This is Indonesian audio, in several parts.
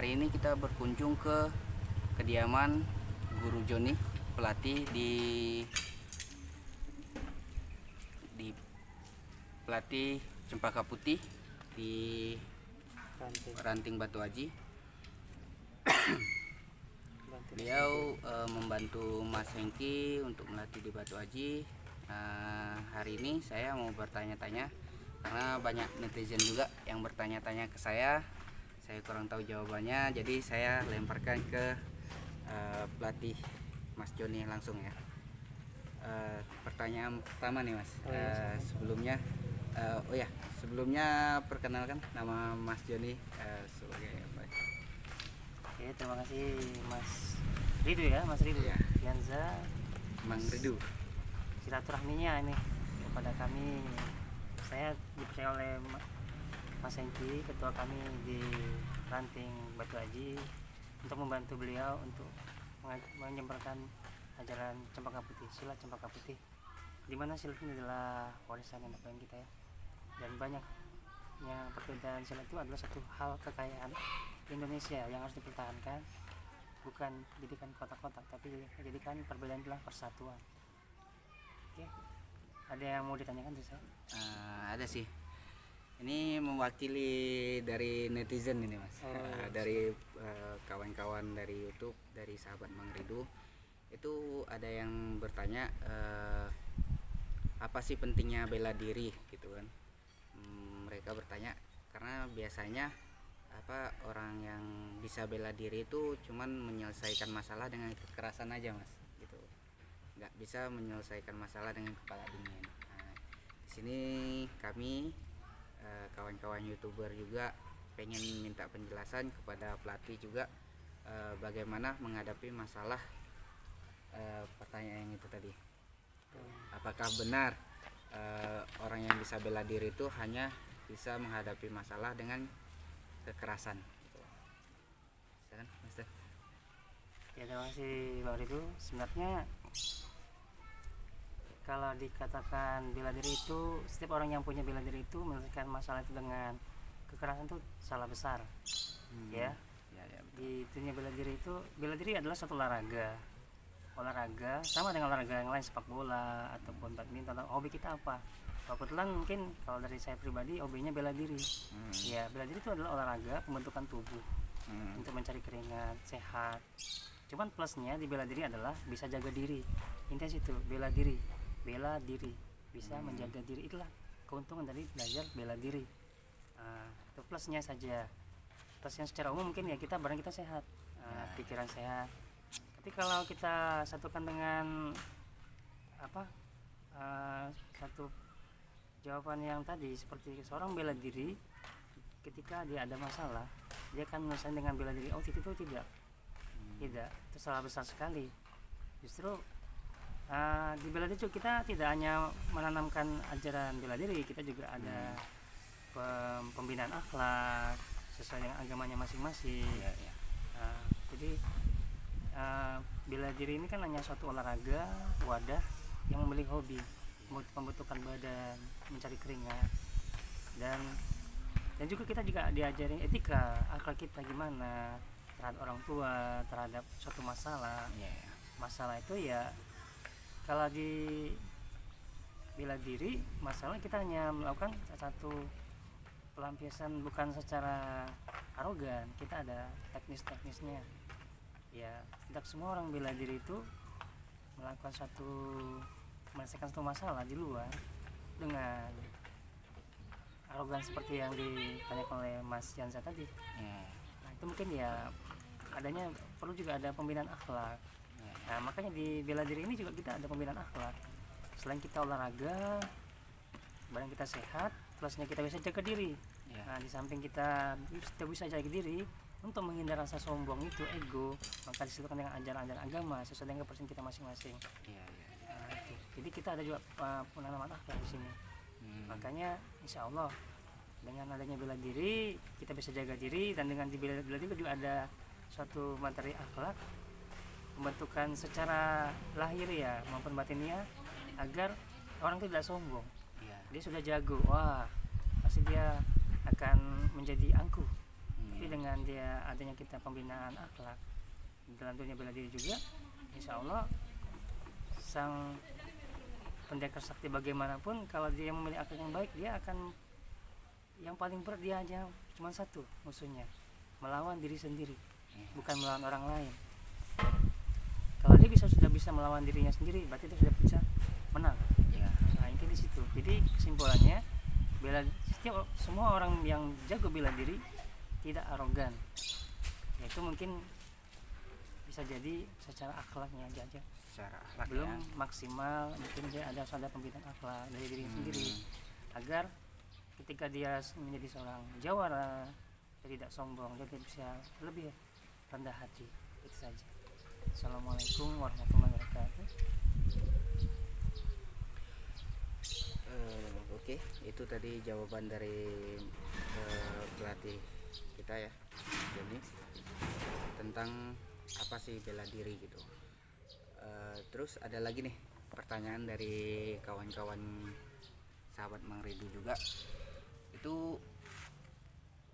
Hari ini kita berkunjung ke kediaman Guru Joni, pelatih di pelatih Cempaka Putih di Ranting Batu Aji. Beliau membantu Mas Hengki untuk melatih di Batu Aji. Hari ini saya mau bertanya-tanya karena banyak netizen juga yang bertanya-tanya ke saya kurang tahu jawabannya, jadi saya lemparkan ke pelatih Mas Joni langsung ya. Pertanyaan pertama nih Mas, sebelumnya perkenalkan nama Mas Joni sebagai apa? Oke, terima kasih Mas Ridu ya, Mas Ridu Ya. Yanza, Mang Ridu. silaturahminya ini kepada kami. Saya dipercaya oleh Mas Hengki, ketua kami di Ranting Batu Aji, untuk membantu beliau untuk menyebarkan ajaran Cempaka Putih, silat Cempaka Putih, di mana silat ini adalah warisan nenek moyang kita ya. Dan banyaknya perbedaan silat itu adalah satu hal kekayaan Indonesia yang harus dipertahankan, bukan jadikan kotak-kotak, tapi jadikan perbedaan adalah persatuan. Oke, ada yang mau ditanyakan tuh saya? Ada sih. Ini mewakili dari netizen ini Mas. Dari kawan-kawan dari YouTube, dari sahabat Mang Ridu. Itu ada yang bertanya apa sih pentingnya bela diri gitu kan. Mereka bertanya karena biasanya orang yang bisa bela diri itu cuman menyelesaikan masalah dengan kekerasan aja Mas gitu. Nggak bisa menyelesaikan masalah dengan kepala dingin. Di sini kami kawan-kawan YouTuber juga pengen minta penjelasan kepada pelatih juga bagaimana menghadapi masalah pertanyaan yang itu tadi. Apakah benar orang yang bisa bela diri itu hanya bisa menghadapi masalah dengan kekerasan? Silakan, Mister. Ya, terima kasih Bang Ridu. Sebenarnya kalau dikatakan bela diri itu, setiap orang yang punya bela diri itu menyelesaikan masalah itu dengan kekerasan itu salah besar. Ya. Di dunia bela diri adalah satu olahraga sama dengan olahraga yang lain, sepak bola ataupun badminton atau hobi kita apa. Kebetulan mungkin kalau dari saya pribadi hobinya bela diri. Ya, bela diri itu adalah olahraga pembentukan tubuh untuk mencari keringat, sehat. Cuman plusnya di bela diri adalah bisa jaga diri. Intinya itu bela diri bisa menjaga diri. Itulah keuntungan dari belajar bela diri. Itu plusnya saja. Plusnya secara umum mungkin ya badan kita sehat, pikiran sehat. Tapi kalau kita satukan dengan satu jawaban yang tadi, seperti seorang bela diri ketika dia ada masalah dia akan menyelesaikan dengan bela diri. Oh, itu tidak, itu salah besar sekali. Justru di bela diri kita tidak hanya menanamkan ajaran bela diri, kita juga ada pembinaan akhlak sesuai dengan agamanya masing-masing. Jadi bela diri ini kan hanya suatu olahraga, wadah yang memiliki hobi, membutuhkan badan, mencari keringat, dan juga kita juga diajarin etika, akhlak kita gimana terhadap orang tua, terhadap suatu masalah. Masalah itu ya, kalau di bela diri masalah kita hanya melakukan satu pelampiasan, bukan secara arogan. Kita ada teknisnya. Ya, tidak semua orang bela diri itu melakukan menyelesaikan satu masalah di luar dengan arogan seperti yang ditanyakan oleh Mas Yanza tadi. Nah, itu mungkin ya adanya perlu juga ada pembinaan akhlak. Nah, makanya di bela diri ini juga kita ada pembinaan akhlak. Selain kita olahraga, badan kita sehat, plusnya kita bisa jaga diri. Nah, di samping kita bisa jaga diri, untuk menghindar rasa sombong itu, ego, maka disebutkan dengan ajaran-ajaran agama sesuai dengan kepercayaan kita masing-masing. Jadi kita ada juga penanaman akhlak di sini. Makanya insya Allah dengan adanya bela diri kita bisa jaga diri, dan dengan di bela diri juga ada suatu materi akhlak, pembentukan secara lahir ya maupun batinnya, agar orang tidak sombong. Dia sudah jago, wah pasti dia akan menjadi angkuh. Tapi dengan dia adanya kita pembinaan akhlak dalam dunia bela diri juga, insya Allah sang pendekar sakti bagaimanapun kalau dia memilih akhlak yang baik, dia akan yang paling berat dia hanya cuma satu musuhnya, melawan diri sendiri, bukan melawan orang lain. Kalau dia sudah bisa melawan dirinya sendiri, berarti dia sudah bisa menang. Ya. Nah itu di situ. Jadi kesimpulannya, semua orang yang jago bela diri tidak arogan. Itu mungkin bisa jadi secara akhlaknya aja Secara akhlak belum ya. maksimal, mungkin dia ada pembinaan akhlak dari diri sendiri, agar ketika dia menjadi seorang jawara dia tidak sombong, dia bisa lebih rendah hati. Itu saja. Assalamualaikum warahmatullahi wabarakatuh. Oke, itu tadi jawaban dari pelatih kita ya, jadi tentang apa sih bela diri gitu. Terus ada lagi nih pertanyaan dari kawan-kawan sahabat Mang Ridu juga, itu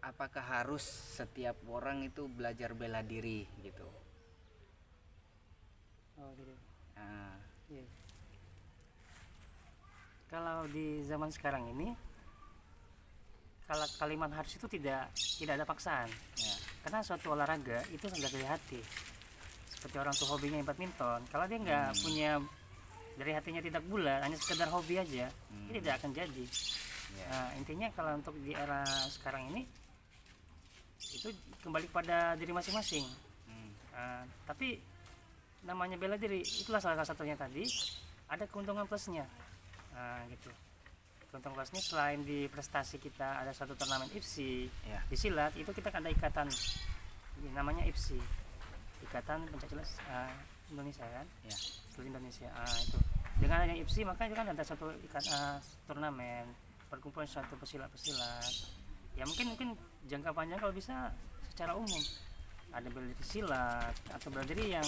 apakah harus setiap orang itu belajar bela diri gitu? Oh gitu. Nah, Iya. Kalau di zaman sekarang ini, kalau kalimat harus itu tidak ada paksaan, ya. karena suatu olahraga itu sudah dari hati. Seperti orang tuh hobinya badminton, kalau dia nggak punya, dari hatinya tidak bulat, hanya sekedar hobi aja, ini tidak akan jadi. Ya. Nah, intinya kalau untuk di era sekarang ini, itu kembali pada diri masing-masing. Tapi namanya bela diri, itulah salah satunya tadi, ada keuntungan plusnya. Gitu. Keuntungan plusnya selain di prestasi kita ada suatu turnamen IFSI, Ya. di silat itu kita ada ikatan namanya IFSI, Ikatan Pencaksilat Indonesia kan, Ya. seluruh Indonesia. Itu dengan adanya IFSI maka itu kan ada satu turnamen perkumpulan suatu pesilat ya, mungkin jangka panjang kalau bisa secara umum ada bela diri silat atau bela diri yang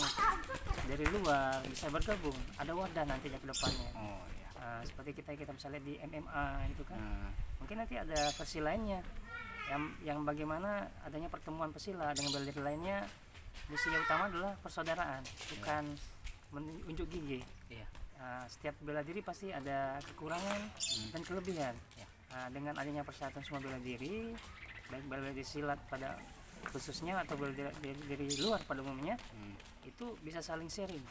dari luar bisa bergabung, ada wadah nantinya ke depannya. Oh ya. Seperti kita bisa lihat di MMA itu kan, mungkin nanti ada versi lainnya yang bagaimana adanya pertemuan pesilat dengan bela diri lainnya. Misi utama adalah persaudaraan, bukan menunjuk gigi. Iya. Setiap bela diri pasti ada kekurangan dan kelebihan. Dengan adanya persyaratan semua bela diri, baik bela diri silat pada khususnya atau bela diri luar pada umumnya, itu bisa saling sharing.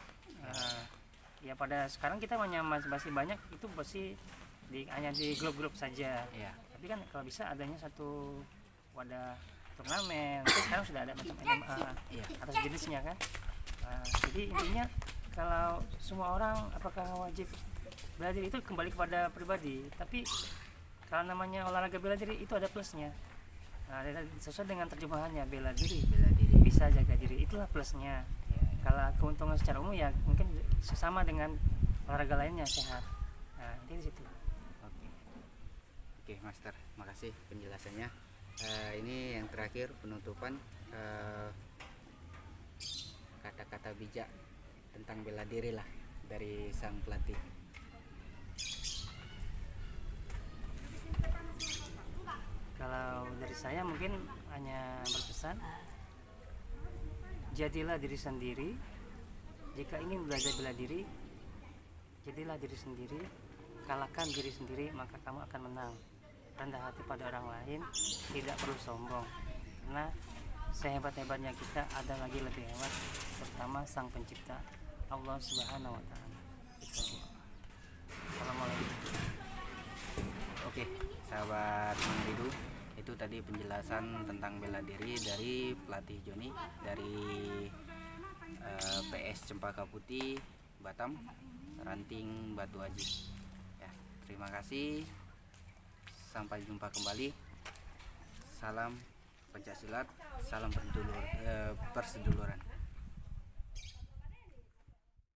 Ya pada sekarang kita masih banyak itu pasti hanya di grup-grup saja. Ya. Tapi kan kalau bisa adanya satu wadah turnamen, sekarang sudah ada macam MMA atau sejenisnya kan. Jadi intinya kalau semua orang apakah wajib bela diri itu kembali kepada pribadi, tapi kalau namanya olahraga bela diri itu ada plusnya. Sesuai dengan terjemahannya, bela diri bisa jaga diri, itulah plusnya. Kalau keuntungan secara umum ya mungkin sesama dengan olahraga lainnya, sehat. Ini di situ. Oke, Master, makasih penjelasannya. Ini yang terakhir penutupan, kata-kata bijak tentang bela diri lah dari sang pelatih. Kalau dari saya mungkin hanya berpesan, jadilah diri sendiri. Jika ingin belajar bela diri, jadilah diri sendiri, kalahkan diri sendiri, maka kamu akan menang. Rendah hati pada orang lain, tidak perlu sombong, karena sehebat-hebatnya kita ada lagi lebih hebat, terutama Sang Pencipta, Allah Subhanahu wa Ta'ala. Assalamualaikum. Oke, sahabat Mang Ridu, itu tadi penjelasan tentang bela diri dari pelatih Joni dari PS Cempaka Putih Batam, Ranting Batu Aji. Ya, terima kasih. Sampai jumpa kembali. Salam Pencaksilat, salam perseduluran.